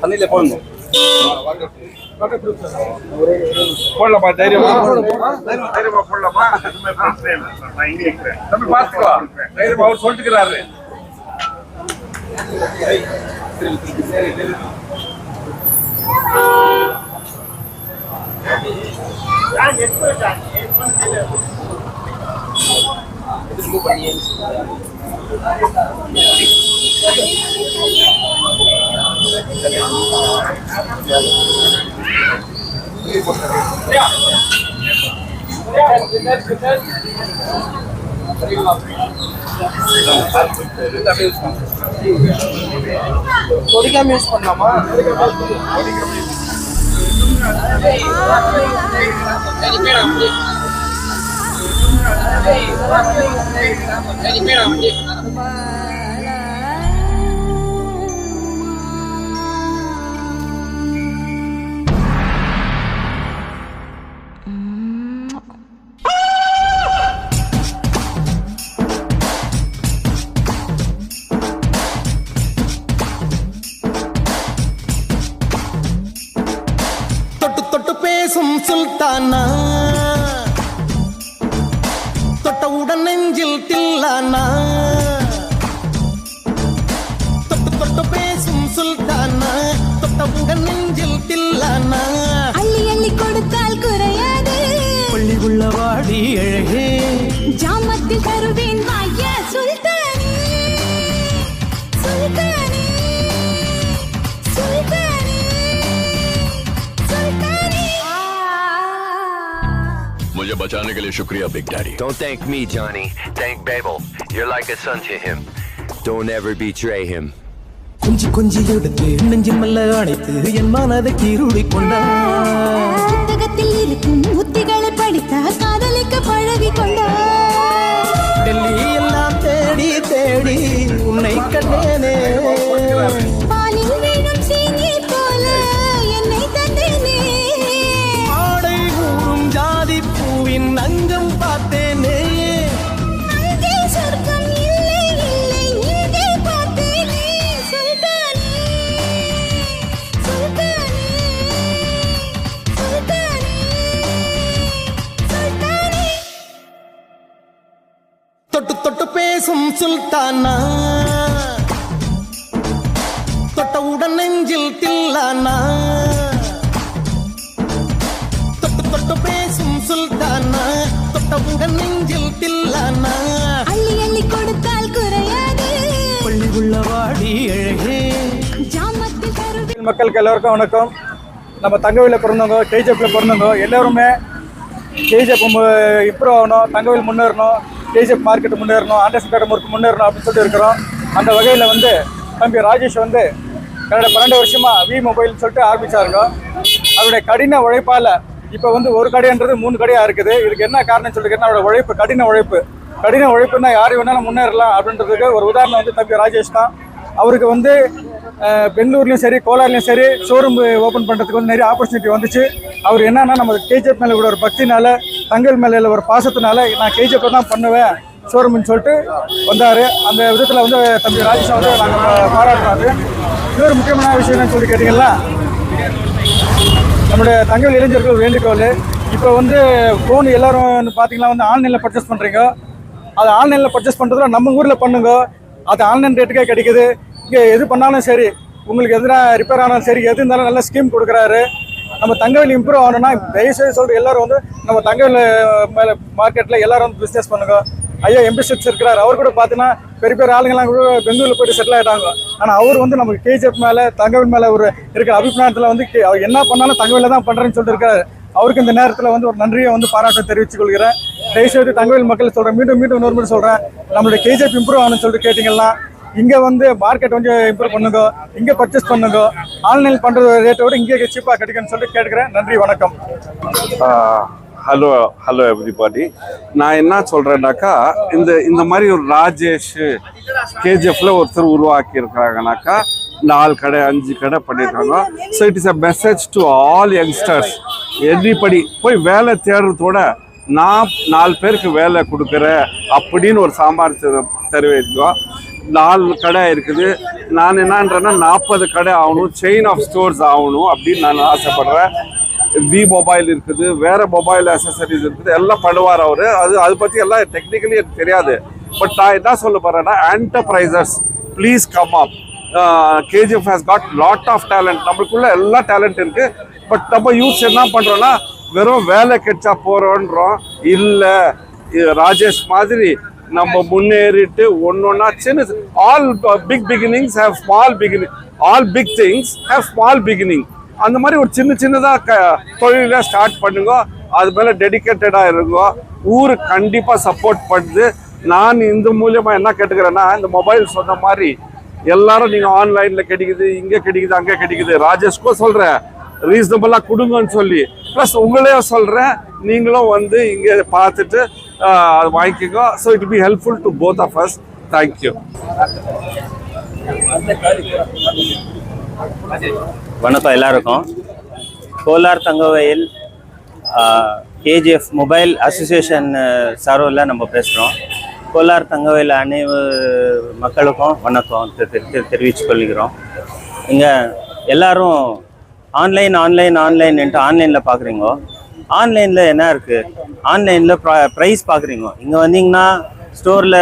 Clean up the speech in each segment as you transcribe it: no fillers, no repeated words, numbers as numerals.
தண்ணியில போடணும். போடலாமா? தைரியமா போடலாமா? தம்பி பாத்துக்கோ, தைரியமா அவர் சொல்லிட்டுக்கிறாரு. கொடிக்காம யூஸ் பண்ணலாமா? சுல்தானா தொட்டவுடன் நெஞ்சில் தில்லானா தொட்டு பேசும் சுல்தானா தொட்டவுடன் நெஞ்சில் தில்லானா அள்ளி அள்ளி கொடுத்தால் குறையாது பள்ளி உள்ள வாடி அழகே ஜாமத்தில் தருவேன் வாயா சுல்தானி சுல்தானி சுல்தானி சுல்தானி मुझे बचाने के लिए शुक्रिया big daddy. Don't thank me, Johnny. Thank Babel. You're like a son to him. Don't ever betray him. கொஞ்சி கொஞ்சி எடுத்து நெஞ்சில் மெல்ல அணைத்து என் மனதை கீருடி கொண்டான். புத்தகத்தில் இருக்கும் உத்திகளை படித்தா காதலிக்க பழகி கொண்டான். டெல்லி எல்லாம் தேடி தேடி உன்னை கண்டேனே. பாலில் வீணும் சீனி போல என்னை தந்தேனே. ஆடை ஊறும் ஜாதி பூவின் அங்கம் பார்த்தேனே. அங்கே சொர்க்கம் இல்லை இல்லை இங்கே பார்த்தேனே. சுல்தானி சுல்தானி சுல்தானி சுல்தானி தொட்டு தொட்டு பேசும் சுல்தானா தொட்டவுடன் நெஞ்சில் தில்லானா தொட்டு தொட்டு பேசும் சுல்தானா தொட்டவுடன் நெஞ்சில் தில்லானா அள்ளி அள்ளி கொடுத்தால் குறையாது பள்ளி உள்ள வாடி அழகே ஜாமத்தில் தருவேன். மக்களுக்கு எல்லாருக்கும் வணக்கம். நம்ம தங்கவேலில் பிறந்தவங்க, கேஜிஎஃப்ல பிறந்தவங்க எல்லாருமே கேஜிஎஃப் இம்ப்ரூவ் ஆகணும், தங்கவேல் முன்னேறணும், கேஜிஎஃப் மார்க்கெட் முன்னேறணும், ஆண்டர்சன் கடை முன்னேறணும் அப்படின்னு சொல்லிட்டு இருக்கிறோம். அந்த வகையில் வந்து தம்பி ராஜேஷ் வந்து என்னோட 12 வருஷமா வி மொபைல்னு சொல்லிட்டு ஆரம்பிச்சாருங்க. அவருடைய கடின உழைப்பால் இப்போ வந்து ஒரு கடைன்றது 3 கடையாக இருக்குது. இதுக்கு என்ன காரணம் சொல்லிட்டு அவரோட உழைப்பு, கடின உழைப்புன்னா யார் வேணாலும் முன்னேறலாம் அப்படின்றதுக்கு ஒரு உதாரணம் வந்து தம்பி ராஜேஷ் தான். அவருக்கு வந்து பெங்களூர்லேயும் சரி கோலார்லேயும் சரி ஷோரூம் ஓப்பன் பண்ணுறதுக்கு வந்து நிறைய ஆப்பர்ச்சுனிட்டி வந்துச்சு. அவர் என்னன்னா நம்ம கேஜிஎஃப் மேலே கூட ஒரு பக்தினால, தங்கல் மேலே ஒரு பாசத்தினால நான் கேஜிஎஃப் தான் பண்ணுவேன் ஷோரூம்னு சொல்லிட்டு வந்தார். அந்த விதத்தில் வந்து தம்பி ராஜேஷ் வந்து நாங்கள் பாராட்டுறாரு. இன்னொரு முக்கியமான விஷயம் என்னன்னு சொல்லி கேட்டிங்கன்னா, நம்முடைய தங்கவேல் இளைஞர்கள் வேண்டுகோள், இப்போ வந்து ஃபோன் எல்லோரும் பார்த்தீங்கன்னா வந்து ஆன்லைனில் பர்ச்சேஸ் பண்ணுறீங்க. அது ஆன்லைனில் பர்ச்சேஸ் பண்ணுறதுல நம்ம ஊரில் பண்ணுங்க, அது ஆன்லைன் ரேட்டுக்கே கிடைக்குது. இங்கே எது பண்ணாலும் சரி, உங்களுக்கு எதுனா ரிப்பேர் ஆனாலும் சரி, எது இருந்தாலும் நல்ல ஸ்கீம் கொடுக்குறாரு. நம்ம தங்கவேல் இம்ப்ரூவ் ஆகணும்னா தயவுசெய்து சொல்கிற எல்லோரும் வந்து நம்ம தங்கவேல் மேலே மார்க்கெட்டில் எல்லோரும் வந்து பிஸ்னஸ் பண்ணுங்க. ஐயா எம்பிசிப்ஸ் இருக்கிறார், அவர் கூட பார்த்தீங்கன்னா பெரிய பெரிய ஆளுங்கெல்லாம் கூட பெங்களூரில் போய்ட்டு செட்டில் ஆகிட்டாங்க. ஆனால் அவர் வந்து நமக்கு கேஜிஎஃப் மேலே தங்கவேல் மேலே ஒரு இருக்கிற அபிப்பிராயத்தில் வந்து அவர் என்ன பண்ணாலும் தங்கவேலில் தான் பண்ணுறேன்னு சொல்லிட்டு இருக்காரு. அவருக்கு இந்த நேரத்தில் வந்து ஒரு நன்றியை வந்து பாராட்ட தெரிவித்துக் கொள்கிறேன். தயவுசெய்து தங்கவேல் மக்கள் சொல்கிறேன், மீண்டும் இன்னொரு முறை சொல்கிறேன், நம்மளுடைய கேஜிஎஃப் இம்ப்ரூவ் ஆகணும்னு சொல்லிட்டு கேட்டிங்கன்னா இங்கே வந்து மார்க்கெட் கொஞ்சம் இம்ப்ரூவ் பண்ணுங்க, இங்கே பர்ச்சேஸ் பண்ணுங்க, ஆன்லைன் பண்ணுற ரேட்டோட இங்கே சீப்பாக கிடைக்குன்னு சொல்லிட்டு கேட்குறேன். நன்றி, வணக்கம். Hello everybody. நான் என்ன சொல்கிறேன்னாக்கா, இந்த மாதிரி ஒரு ராஜேஷ் கேஜிஎஃப்ல ஒருத்தர் உருவாக்கி இருக்கிறாங்கனாக்கா 4 கடை 5 கடை பண்ணியிருக்காங்க. So it is a message to all youngsters. Everybody போய் வேலை தேடுறதோட நான் 4 பேருக்கு வேலை கொடுக்குறேன் அப்படின்னு ஒரு சாமர்த்தியத்தை தெரிவிக்கும். 4 கடை இருக்குது. நான் என்னன்றேன்னா 40 கடை ஆகணும், செயின் ஆஃப் ஸ்டோர்ஸ் ஆகணும் அப்படின்னு நான் ஆசைப்படுறேன். வி மொபைல் இருக்குது, வேற மொபைல் அசசரிஸ் இருக்குது, எல்லாம் பண்ணுவார் அவரு. அது பற்றி எல்லாம் டெக்னிக்கலி எனக்கு தெரியாது. பட் நான் என்ன சொல்ல போறேன்னா, enterprisers please come up. KGF has got lot of talent. நம்மளுக்குள்ள எல்லா டேலண்ட் இருக்கு. பட் நம்ம யூஸ் என்ன பண்றோம்னா வெறும் வேலை கிடைச்சா போறோன்றோம். இல்லை, ராஜேஷ் மாதிரி நம்ம முன்னேறிட்டு ஒன்னொன்னா சின்ன all big beginnings have small beginning, all big things have small beginning. அந்த மாதிரி ஒரு சின்னதாக தொழில ஸ்டார்ட் பண்ணுங்க. அது மேலே டெடிக்கேட்டடாக இருங்க. ஊரு கண்டிப்பாக சப்போர்ட் பண்ணுது. நான் இந்த மூலியமா என்ன கேட்டுக்கிறேன்னா, இந்த மொபைல் சொன்ன மாதிரி எல்லாரும் நீங்கள் ஆன்லைனில் கிடைக்குது, இங்கே கிடைக்குது, அங்கே கிடைக்குது. ராஜேஷ்க்கும் சொல்கிறேன் ரீசனபிளாக கொடுங்கன்னு சொல்லி, ப்ளஸ் உங்களையும் சொல்கிறேன் நீங்களும் வந்து இங்கே பார்த்துட்டு அது வாங்கிக்கோங்க. So it be helpful to both of us. Thank you. வணக்கம் எல்லாருக்கும். Kolar Thangavayal KGF mobile association சார்பில் நம்ம பேசுகிறோம். கோலார் தங்கவயல் அனைத்து மக்களுக்கும் வணக்கம் தெரிவித்துக் கொள்கிறோம். இங்கே எல்லாரும் ஆன்லைன்ட்டு ஆன்லைனில் பார்க்குறீங்க. ஆன்லைனில் என்ன இருக்குது, ஆன்லைனில் ப்ரைஸ் பார்க்குறீங்க. இங்கே வந்தீங்கன்னா ஸ்டோரில்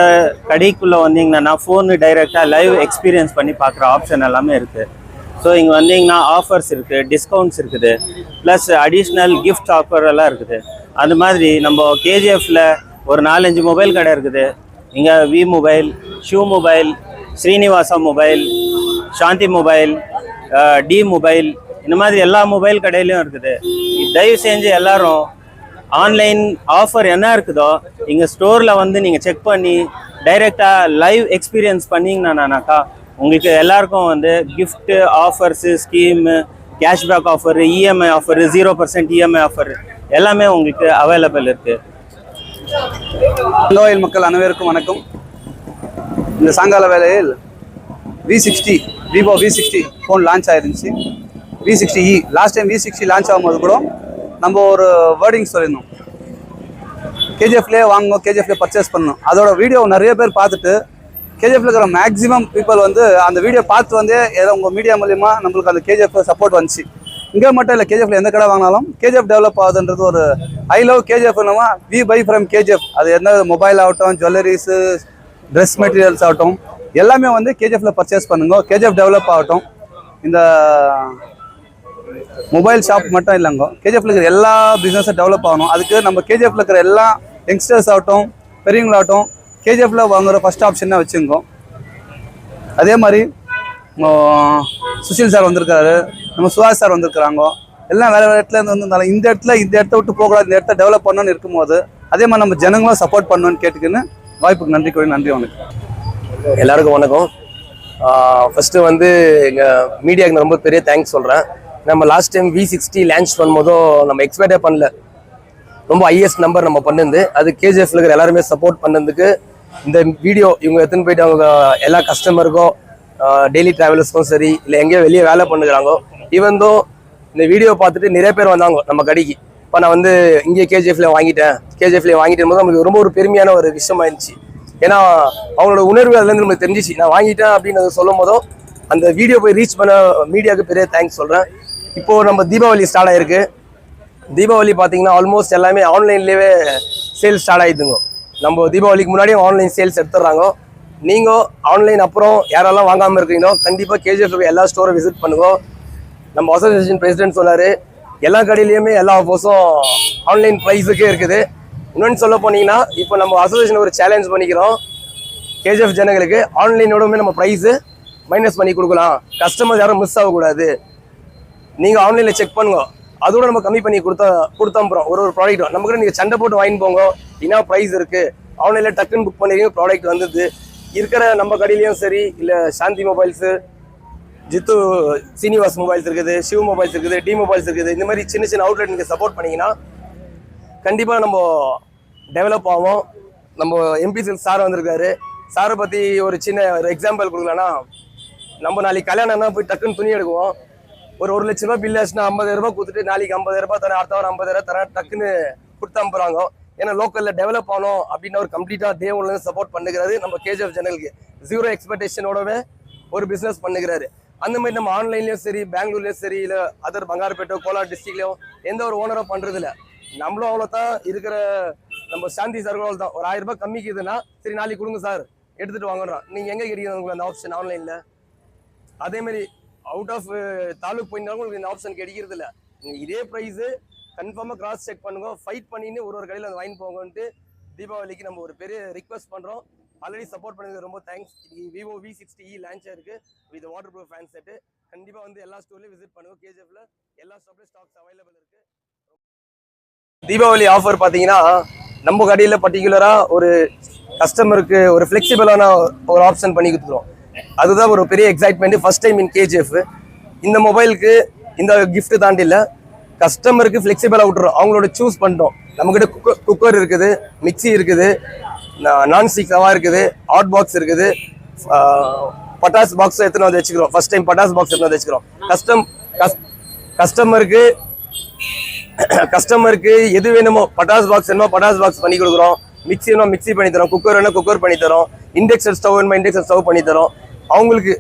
கடைக்குள்ளே வந்தீங்கன்னா ஃபோனு டைரெக்டாக லைவ் எக்ஸ்பீரியன்ஸ் பண்ணி பார்க்குற ஆப்ஷன் எல்லாமே இருக்குது. ஸோ இங்கே வந்தீங்கன்னா ஆஃபர்ஸ் இருக்குது, டிஸ்கவுண்ட்ஸ் இருக்குது, ப்ளஸ் அடிஷ்னல் கிஃப்ட் ஆஃபர் எல்லாம் இருக்குது. அது மாதிரி நம்ம கேஜிஎஃப்பில் ஒரு 4-5 மொபைல் கடை இருக்குது. இங்கே V mobile, shoe mobile, Srinivasa mobile, Shanti mobile, T mobile, இந்த மாதிரி எல்லா மொபைல் கடையிலையும் இருக்குது. தயவு செஞ்சு எல்லாரும் ஆன்லைன் ஆஃபர் என்ன இருக்குதோ இங்கே ஸ்டோரில் வந்து நீங்கள் செக் பண்ணி டைரெக்டாக லைவ் எக்ஸ்பீரியன்ஸ் பண்ணிங்கன்னாக்கா உங்களுக்கு எல்லாருக்கும் வந்து gift offers, scheme, cashback offer, EMI offer, 0% EMI offer எல்லாமே உங்களுக்கு அவைலபிள் இருக்குது. தங்கவயல் மக்கள் அனைவருக்கும் வணக்கம். இந்த சாயங்கால வேளையில் V60 Vivo V60 phone launch ஆயிருந்துச்சு. V60e last time V60 launch ஆகும்போது கூட நம்ம ஒரு வேர்டிங் சொல்லியிருந்தோம், கேஜிஎஃப்லேயே வாங்கணும், கேஜிஎஃப்லேயே பர்ச்சேஸ் பண்ணணும். அதோட வீடியோ நிறைய பேர் பார்த்துட்டு கேஜிஎஃப்ல இருக்கிற மேக்ஸிமம் பீப்புள் வந்து அந்த வீடியோ பார்த்து வந்து ஏதோ உங்கள் மீடியா மூலிமா நம்மளுக்கு அந்த கேஜிஎஃப் சப்போர்ட் வந்துச்சு. இங்கே மட்டும் இல்லை, கேஜிஎஃப்ல எந்த கடை வாங்கினாலும் கேஜிஎஃப் டெவலப் ஆகுதுன்றது ஒரு ஐ லவ் கேஜிஎஃப். நம்ம வி பை ஃப்ரம் கேஜிஎஃப். அது எந்த மொபைல் ஆகட்டும், ஜுவல்லரிஸு, ட்ரெஸ் மெட்டீரியல்ஸ் ஆகட்டும், எல்லாமே வந்து கேஜிஎஃப்ல பர்ச்சேஸ் பண்ணுங்க. கேஜிஎஃப் டெவலப் ஆகட்டும். இந்த மொபைல் ஷாப் மட்டும் இல்லைங்க, கேஜிஎஃப்ல இருக்கிற எல்லா பிஸ்னஸும் டெவலப் ஆகணும். அதுக்கு நம்ம கேஜிஎஃப்ல இருக்கிற எல்லா யங்ஸ்டர்ஸ் ஆகட்டும், பெரியவங்களாகட்டும், கேஜிஎஃப்ல வாங்குற ஃபர்ஸ்ட் ஆப்ஷனாக வச்சுருக்கோம். அதே மாதிரி சுஷில் சார் வந்திருக்காரு, நம்ம சுஹாஸ் சார் வந்திருக்கிறாங்க. எல்லாம் வேறு வேறு இடத்துல இருந்து வந்திருந்தாலும் இந்த இடத்த விட்டு போகக்கூடாது, இந்த இடத்த டெவலப் பண்ணணும்னு இருக்கும்போது அதே மாதிரி நம்ம ஜனங்களும் சப்போர்ட் பண்ணணும்னு கேட்டுக்கின்னு வாய்ப்புக்கு நன்றி கூறி நன்றி. வணக்கம் எல்லாருக்கும் வணக்கம். ஃபஸ்ட்டு வந்து எங்கள் மீடியாவுக்கு ரொம்ப பெரிய தேங்க்ஸ் சொல்கிறேன். நம்ம லாஸ்ட் டைம் V60 லான்ச் பண்ணும்போதும் நம்ம எக்ஸ்பெக்டே பண்ணல, ரொம்ப ஹையஸ்ட் நம்பர் நம்ம பண்ணிருந்து. அது கேஜிஎஃப்ல இருக்கிற எல்லாருமே சப்போர்ட் பண்ணதுக்கு இந்த வீடியோ இவங்க எடுத்துன்னு போயிட்டு அவங்க எல்லா கஸ்டமருக்கும், டெய்லி ட்ராவலர்ஸ்க்கும் சரி, இல்லை எங்கேயோ வெளியே வேலை பண்ணுறாங்கோ, ஈவன் தோ இந்த வீடியோ பார்த்துட்டு நிறைய பேர் வந்தாங்க நம்ம கடைக்கு. இப்போ நான் வந்து இங்கே கேஜிஎஃப்ல வாங்கிட்டேன் போது நமக்கு ரொம்ப ஒரு பெருமையான ஒரு விஷயமா இருந்துச்சு. ஏன்னா அவங்களோட உணர்வு அதுலேருந்து நமக்கு தெரிஞ்சிச்சு. நான் வாங்கிட்டேன் அப்படின்னு சொல்லும் போதும் அந்த வீடியோ போய் ரீச் பண்ண மீடியாவுக்கு பெரிய தேங்க்ஸ் சொல்கிறேன். இப்போது நம்ம தீபாவளி ஸ்டார்ட் ஆகிருக்கு. தீபாவளி பார்த்தீங்கன்னா ஆல்மோஸ்ட் எல்லாமே ஆன்லைன்லேயே சேல்ஸ் ஸ்டார்ட் ஆகிடுதுங்க. நம்ம தீபாவளிக்கு முன்னாடியே ஆன்லைன் சேல்ஸ் எடுத்துடுறாங்க. நீங்கள் ஆன்லைன் அப்புறம் யாரெல்லாம் வாங்காமல் இருக்கீங்களோ கண்டிப்பாக கேஜிஎஃப் எல்லா ஸ்டோரும் விசிட் பண்ணுங்க. நம்ம அசோசியேஷன் பிரசிடென்ட் சொன்னார், எல்லா கடையிலையுமே எல்லா ஆஃபர்ஸும் ஆன்லைன் ப்ரைஸுக்கே இருக்குது. இன்னொன்று சொல்ல போனீங்கன்னா இப்போ நம்ம அசோசியேஷன் ஒரு சேலஞ்ச் பண்ணிக்கிறோம், கேஜிஎஃப் ஜனங்களுக்கு ஆன்லைனோடமே நம்ம ப்ரைஸு மைனஸ் பண்ணி கொடுக்கலாம். கஸ்டமர்ஸ் யாரும் மிஸ் ஆகக்கூடாது. நீங்கள் ஆன்லைனில் செக் பண்ணுங்க, அதோட நம்ம கம்மி பண்ணி கொடுத்தோம். ஒரு ப்ராடக்ட் நமக்கு நீங்கள் சண்டை போட்டு வாங்கி போங்க, என்ன ப்ரைஸ் இருக்குது. ஆன்லைனில் டக்குன்னு புக் பண்ணிடுங்க, ப்ராடக்ட் வந்தது. இருக்கிற நம்ம கடையிலையும் சரி, இல்லை சாந்தி மொபைல்ஸு, ஜித்து சீனிவாஸ் மொபைல்ஸ் இருக்குது, ஷிவ் மொபைல்ஸ் இருக்குது, டி மொபைல்ஸ் இருக்குது. இந்த மாதிரி சின்ன சின்ன அவுட்லெட் நீங்கள் சப்போர்ட் பண்ணிங்கன்னா கண்டிப்பாக நம்ம டெவலப் ஆகும். நம்ம எம்பி சார் வந்திருக்காரு. சாரை பற்றி ஒரு சின்ன ஒரு எக்ஸாம்பிள் கொடுக்கலன்னா, நம்ம நாளைக்கு கல்யாணம்னா போய் டக்குன்னு துணி எடுக்குவோம். ஒரு 1 லட்ச ரூபா பில் ஆச்சுன்னா 50,000 ரூபாய் கொடுத்துட்டு நாளைக்கு 50,000 ரூபாய் தரேன், அடுத்த வாரம் 50,000 தரேன், டக்குன்னு கொடுத்து அனுப்புறாங்க. ஏன்னா லோக்கலில் டெவலப் ஆகணும் அப்படின்னு ஒரு கம்ப்ளீட்டாக டே ஒன்லேருந்து சப்போர்ட் பண்ணுகிறாரு நம்ம கேஜிஎஃப் ஜனங்களுக்கு. ஜீரோ எக்ஸ்பெக்டேஷனோடவே ஒரு பிஸ்னஸ் பண்ணுகிறாரு. அந்த மாதிரி நம்ம ஆன்லைன்லயும் சரி, பெங்களூர்லயும் சரி, இல்லை அதர் பங்காரப்பேட்டோ, கோலார் டிஸ்ட்ரிக்ட்லயும் எந்த ஒரு ஓனரும் பண்றது இல்லை. நம்மளும் அவ்வளோதான் இருக்கிற நம்ம சாந்தி சார் அவ்வளோ தான். ஒரு 1000 ரூபாய் கம்மிக்குதுன்னா சரி நாளைக்கு கொடுங்க சார் எடுத்துட்டு வாங்குறோம். நீங்க எங்க கிடைக்கிறது உங்களுக்கு அந்த ஆப்ஷன் ஆன்லைன்ல? அதே மாதிரி அவுட் ஆஃப் தாலுக் போயிருந்தாலும் உங்களுக்கு இந்த ஆப்ஷன் கிடைக்கிறது இல்லை. நீங்க இதே ப்ரைஸ் கன்ஃபார்மாக கிராஸ் செக் பண்ணுங்க, ஃபைட் பண்ணின்னு ஒரு கடையில் வந்து வாங்கி போங்கன்ட்டு தீபாவளிக்கு நம்ம ஒரு பெரிய ரிக்வஸ்ட் பண்றோம். ஆல்ரெடி சப்போர்ட் பண்ணது ரொம்ப தேங்க்ஸ். இன்னைக்கு விவோ V60e லான்ச் ஆயிருக்கு with water proof fan set. கண்டிப்பா வந்து எல்லா ஸ்டோர்லயும் விசிட் பண்ணுங்க. கேஜிஎஃப்ல எல்லா ஸ்டாப்லயும் ஸ்டாக்ஸ் அவைலபிள் இருக்கு. தீபாவளி ஆஃபர் பாத்தீங்கன்னா நம்ம கடையில பர்டிகுலரா ஒரு கஸ்டமருக்கு ஒரு ஃபிளெக்சிபிளான ஒரு ஆப்ஷன் பண்ணி கொடுத்துருவோம். அதுதான் ஒரு பெரிய excitement. First time in KGF இந்த மொபைலுக்கு இந்த கிஃப்ட் தாண்டி இல்லை, கஸ்டமருக்கு ஃபிளெக்சிபிளாக விட்டுறோம். அவங்களோட சூஸ் பண்ணிட்டோம். நம்மகிட்ட குக்கர் இருக்குது, மிக்சி இருக்குது, நான்ஸ்டிக் தவா இருக்குது, ஹாட் பாக்ஸ் இருக்குது, பட்டாஸ் பாக்ஸ் எடுத்துன்னு வந்து வச்சுக்கிறோம். ஃபர்ஸ்ட் டைம் பட்டாஸ் பாக்ஸ் எடுத்துன்னு வந்து வச்சுக்கிறோம். கஸ்டமருக்கு எது வேணுமோ பட்டாஸ் பாக்ஸ் வேணுமோ பட்டாஸ் பாக்ஸ் பண்ணி கொடுக்குறோம். மிக்சி வேணுமோ மிக்சி பண்ணி தரோம், குக்கர் வேணும் குக்கர் பண்ணி தரோம், இண்டக்ஷன் ஸ்டவ் வேணுமோ இண்டக்ஷன் ஸ்டவ் பண்ணி தரோம். அவங்களுக்கு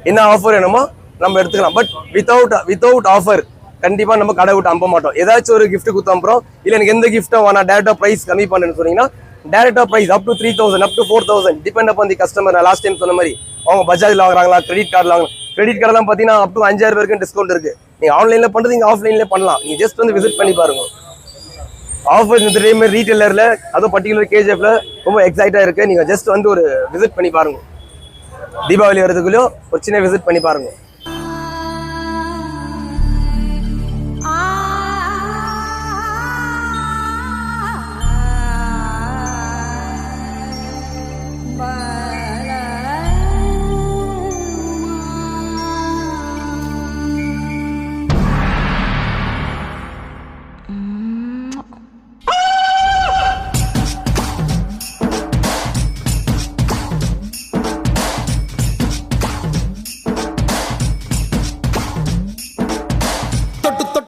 என்ன ஆஃபர் வேணுமோ நம்ம எடுத்துக்கலாம். பட் வித்தவுட் ஆஃபர் கண்டிப்பா நம்ம கடை விட்டு அனுப்ப மாட்டோம். ஏதாச்சும் ஒரு கிஃப்ட் கொடுத்து அனுப்புறோம். இல்லை எனக்கு எந்த கிஃப்ட்டும் வேணா டேரக்டா பிரைஸ் கம்மி பண்ணுன்னு சொன்னீங்கன்னா directly price up to 3000 up to 4000 depend upon the customer. Last time சொன்ன மாதிரி அவங்க பஜாஜ்ல வாங்குறாங்களா, கிரெடிட் கார்டில் வாங்கலாம். கிரெடிட் கார்டெல்லாம் பார்த்தீங்கன்னா அப் டு 5000 வரைக்கும் டிஸ்கவுண்ட் இருக்கு. நீங்க ஆன்லைன்ல பண்றது நீங்க ஆஃப்லைன்ல பண்ணலாம். நீங்க ஜஸ்ட் வந்து விசிட் பண்ணி பாருங்க. ஆஃபர் இந்த டைம் ரீட்டைலர்ல அதுவும் பர்டிகுலர் கேஜிஎஃப்ல ரொம்ப எக்ஸைட்டா இருக்கு. நீங்க ஜஸ்ட் வந்து ஒரு விசிட் பண்ணி பாருங்க. தீபாவளி வரதுக்குள்ளேயும் ஒரு சின்ன விசிட் பண்ணி பாருங்க.